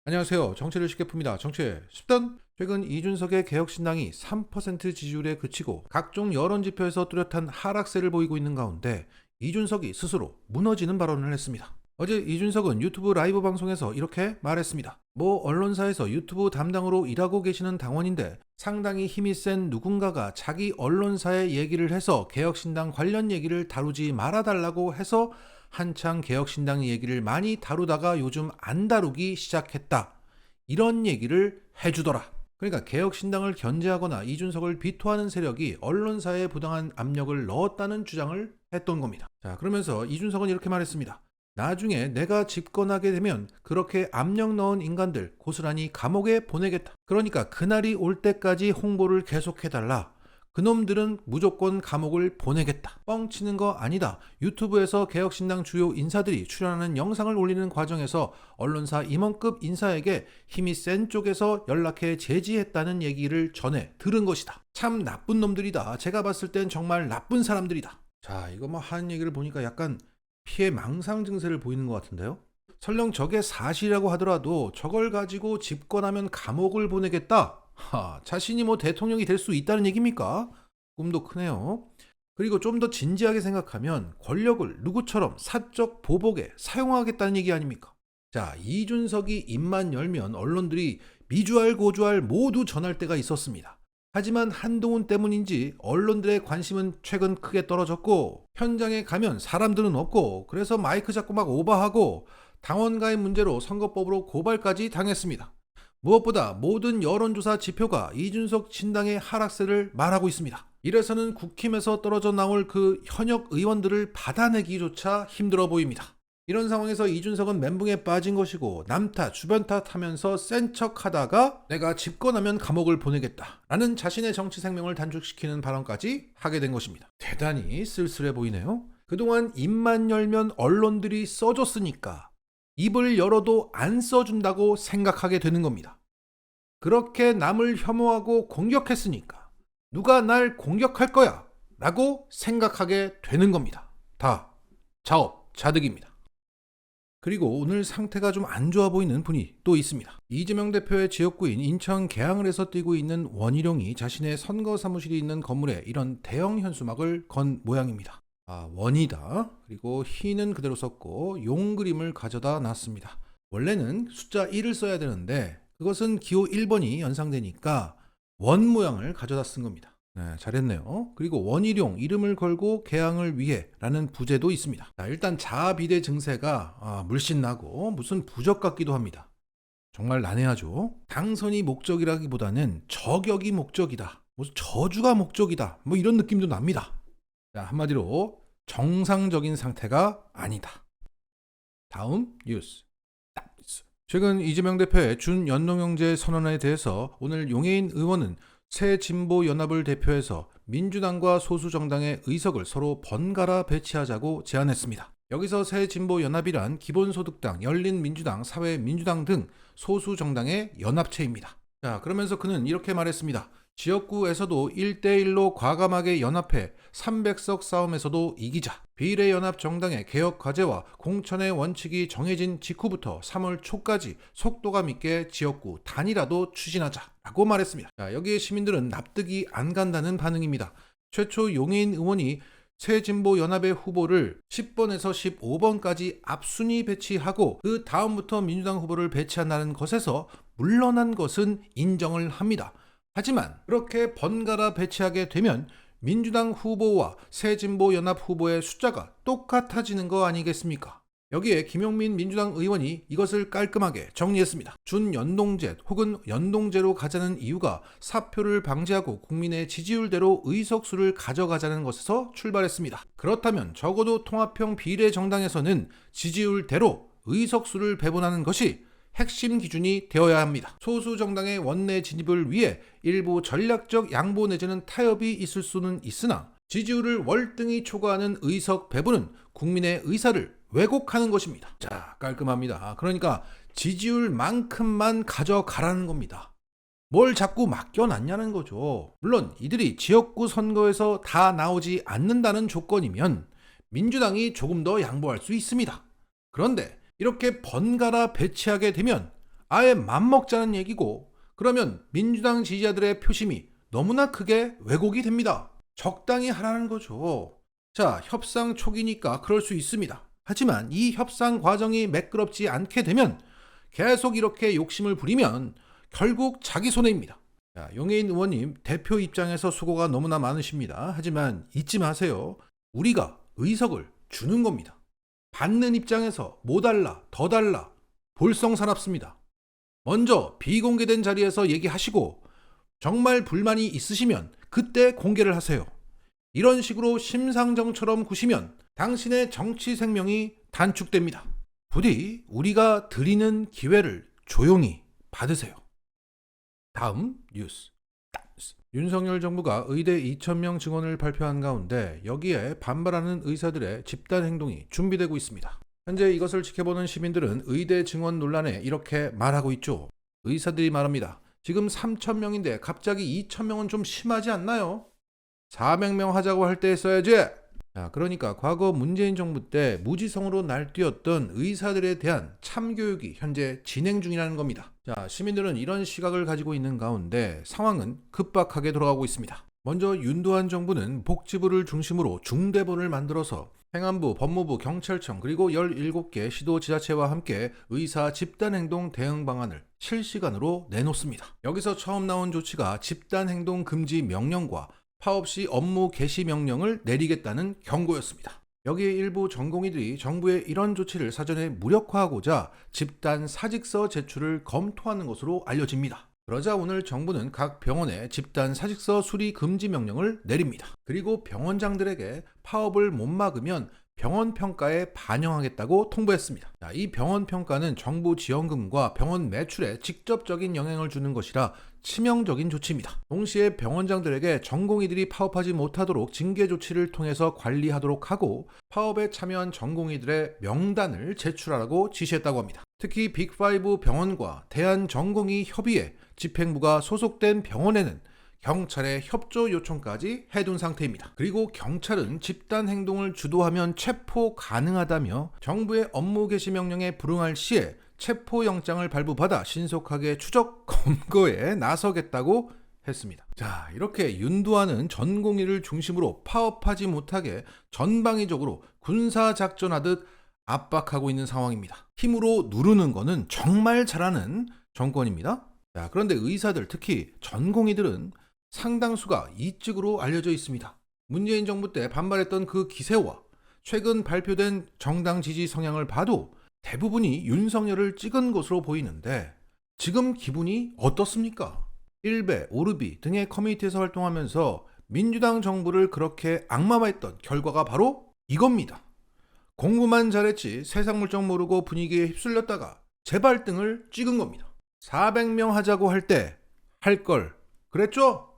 안녕하세요. 정치를 쉽게 풉니다. 정치의 10단. 최근 이준석의 개혁신당이 3% 지지율에 그치고 각종 여론지표에서 뚜렷한 하락세를 보이고 있는 가운데 이준석이 스스로 무너지는 발언을 했습니다. 어제 이준석은 유튜브 라이브 방송에서 이렇게 말했습니다. 뭐 언론사에서 유튜브 담당으로 일하고 계시는 당원인데 상당히 힘이 센 누군가가 자기 언론사에 얘기를 해서 개혁신당 관련 얘기를 다루지 말아달라고 해서 한창 개혁신당 얘기를 많이 다루다가 요즘 안 다루기 시작했다. 이런 얘기를 해주더라. 그러니까 개혁신당을 견제하거나 이준석을 비토하는 세력이 언론사에 부당한 압력을 넣었다는 주장을 했던 겁니다. 자, 그러면서 이준석은 이렇게 말했습니다. 나중에 내가 집권하게 되면 그렇게 압력 넣은 인간들 고스란히 감옥에 보내겠다. 그러니까 그날이 올 때까지 홍보를 계속해달라. 그놈들은 무조건 감옥을 보내겠다. 뻥치는 거 아니다. 유튜브에서 개혁신당 주요 인사들이 출연하는 영상을 올리는 과정에서 언론사 임원급 인사에게 힘이 센 쪽에서 연락해 제지했다는 얘기를 전해 들은 것이다. 참 나쁜 놈들이다. 제가 봤을 땐 정말 나쁜 사람들이다. 자, 이거 뭐 하는 얘기를 보니까 약간 피해 망상 증세를 보이는 것 같은데요. 설령 저게 사실이라고 하더라도 저걸 가지고 집권하면 감옥을 보내겠다. 자신이 뭐 대통령이 될 수 있다는 얘기입니까? 꿈도 크네요. 그리고 좀 더 진지하게 생각하면 권력을 누구처럼 사적 보복에 사용하겠다는 얘기 아닙니까? 자, 이준석이 입만 열면 언론들이 미주알 고주알 모두 전할 때가 있었습니다. 하지만 한동훈 때문인지 언론들의 관심은 최근 크게 떨어졌고 현장에 가면 사람들은 없고 그래서 마이크 잡고 막 오버하고 당원가입 문제로 선거법으로 고발까지 당했습니다. 무엇보다 모든 여론조사 지표가 이준석 신당의 하락세를 말하고 있습니다. 이래서는 국힘에서 떨어져 나올 그 현역 의원들을 받아내기조차 힘들어 보입니다. 이런 상황에서 이준석은 멘붕에 빠진 것이고 남 탓, 주변 탓하면서 센 척하다가 내가 집권하면 감옥을 보내겠다 라는 자신의 정치 생명을 단축시키는 발언까지 하게 된 것입니다. 대단히 쓸쓸해 보이네요. 그동안 입만 열면 언론들이 써줬으니까 입을 열어도 안 써준다고 생각하게 되는 겁니다. 그렇게 남을 혐오하고 공격했으니까 누가 날 공격할 거야 라고 생각하게 되는 겁니다. 다 자업자득입니다. 그리고 오늘 상태가 좀 안 좋아 보이는 분이 또 있습니다. 이재명 대표의 지역구인 인천 계양을에서 뛰고 있는 원희룡이 자신의 선거 사무실이 있는 건물에 이런 대형 현수막을 건 모양입니다. 원이다. 그리고 희는 그대로 썼고 용 그림을 가져다 놨습니다. 원래는 숫자 1을 써야 되는데 그것은 기호 1번이 연상되니까 원 모양을 가져다 쓴 겁니다. 네, 잘했네요. 그리고 원희룡 이름을 걸고 개항을 위해 라는 부제도 있습니다. 자, 일단 자아비대 증세가 물씬 나고 무슨 부적 같기도 합니다. 정말 난해하죠. 당선이 목적이라기보다는 저격이 목적이다. 무슨 저주가 목적이다. 뭐 이런 느낌도 납니다. 자, 한마디로 정상적인 상태가 아니다. 다음 뉴스. 최근 이재명 대표의 준연동형제 선언에 대해서 오늘 용해인 의원은 새진보연합을 대표해서 민주당과 소수정당의 의석을 서로 번갈아 배치하자고 제안했습니다. 여기서 새진보연합이란 기본소득당, 열린민주당, 사회민주당 등 소수정당의 연합체입니다. 자, 그러면서 그는 이렇게 말했습니다. 지역구에서도 1대1로 과감하게 연합해 300석 싸움에서도 이기자. 비례연합 정당의 개혁 과제와 공천의 원칙이 정해진 직후부터 3월 초까지 속도감 있게 지역구 단일화도 추진하자 라고 말했습니다. 자, 여기에 시민들은 납득이 안 간다는 반응입니다. 최초 용해인 의원이 새진보연합의 후보를 10번에서 15번까지 앞순위 배치하고 그 다음부터 민주당 후보를 배치한다는 것에서 물러난 것은 인정을 합니다. 하지만 그렇게 번갈아 배치하게 되면 민주당 후보와 새진보연합 후보의 숫자가 똑같아지는 거 아니겠습니까? 여기에 김용민 민주당 의원이 이것을 깔끔하게 정리했습니다. 준연동제 혹은 연동제로 가자는 이유가 사표를 방지하고 국민의 지지율대로 의석수를 가져가자는 것에서 출발했습니다. 그렇다면 적어도 통합형 비례정당에서는 지지율대로 의석수를 배분하는 것이 핵심 기준이 되어야 합니다. 소수 정당의 원내 진입을 위해 일부 전략적 양보 내지는 타협이 있을 수는 있으나 지지율을 월등히 초과하는 의석 배분은 국민의 의사를 왜곡하는 것입니다. 자, 깔끔합니다. 그러니까 지지율만큼만 가져가라는 겁니다. 뭘 자꾸 맡겨놨냐는 거죠. 물론 이들이 지역구 선거에서 다 나오지 않는다는 조건이면 민주당이 조금 더 양보할 수 있습니다. 그런데 이렇게 번갈아 배치하게 되면 아예 맘먹자는 얘기고, 그러면 민주당 지지자들의 표심이 너무나 크게 왜곡이 됩니다. 적당히 하라는 거죠. 자, 협상 초기니까 그럴 수 있습니다. 하지만 이 협상 과정이 매끄럽지 않게 되면, 계속 이렇게 욕심을 부리면 결국 자기 손해입니다. 자, 용해인 의원님, 대표 입장에서 수고가 너무나 많으십니다. 하지만 잊지 마세요. 우리가 의석을 주는 겁니다. 받는 입장에서 뭐 달라, 더 달라, 볼썽사납습니다. 먼저 비공개된 자리에서 얘기하시고, 정말 불만이 있으시면 그때 공개를 하세요. 이런 식으로 심상정처럼 구시면 당신의 정치 생명이 단축됩니다. 부디 우리가 드리는 기회를 조용히 받으세요. 다음 뉴스. 윤석열 정부가 의대 2,000명 증원을 발표한 가운데 여기에 반발하는 의사들의 집단 행동이 준비되고 있습니다. 현재 이것을 지켜보는 시민들은 의대 증원 논란에 이렇게 말하고 있죠. 의사들이 말합니다. 지금 3,000명인데 갑자기 2,000명은 좀 심하지 않나요? 400명 하자고 할 때 했어야지. 자, 그러니까 과거 문재인 정부 때 무지성으로 날뛰었던 의사들에 대한 참교육이 현재 진행 중이라는 겁니다. 자, 시민들은 이런 시각을 가지고 있는 가운데 상황은 급박하게 돌아가고 있습니다. 먼저 윤두한 정부는 복지부를 중심으로 중대본을 만들어서 행안부, 법무부, 경찰청 그리고 17개 시도지자체와 함께 의사 집단행동 대응 방안을 실시간으로 내놓습니다. 여기서 처음 나온 조치가 집단행동 금지 명령과 파업 시 업무 개시 명령을 내리겠다는 경고였습니다. 여기에 일부 전공의들이 정부의 이런 조치를 사전에 무력화하고자 집단 사직서 제출을 검토하는 것으로 알려집니다. 그러자 오늘 정부는 각 병원에 집단 사직서 수리 금지 명령을 내립니다. 그리고 병원장들에게 파업을 못 막으면 병원 평가에 반영하겠다고 통보했습니다. 자, 이 병원 평가는 정부 지원금과 병원 매출에 직접적인 영향을 주는 것이라 치명적인 조치입니다. 동시에 병원장들에게 전공의들이 파업하지 못하도록 징계 조치를 통해서 관리하도록 하고 파업에 참여한 전공의들의 명단을 제출하라고 지시했다고 합니다. 특히 빅5 병원과 대한전공의협의회 집행부가 소속된 병원에는 경찰의 협조 요청까지 해둔 상태입니다. 그리고 경찰은 집단 행동을 주도하면 체포 가능하다며 정부의 업무 개시 명령에 불응할 시에 체포영장을 발부받아 신속하게 추적 검거에 나서겠다고 했습니다. 자, 이렇게 윤두한은 전공의를 중심으로 파업하지 못하게 전방위적으로 군사작전하듯 압박하고 있는 상황입니다. 힘으로 누르는 거는 정말 잘하는 정권입니다. 자, 그런데 의사들, 특히 전공의들은 상당수가 이직으로 알려져 있습니다. 문재인 정부 때 반발했던 그 기세와 최근 발표된 정당 지지 성향을 봐도 대부분이 윤석열을 찍은 것으로 보이는데 지금 기분이 어떻습니까? 일베, 오르비 등의 커뮤니티에서 활동하면서 민주당 정부를 그렇게 악마화했던 결과가 바로 이겁니다. 공부만 잘했지 세상 물정 모르고 분위기에 휩쓸렸다가 재발등을 찍은 겁니다. 400명 하자고 할 때 할 걸 그랬죠?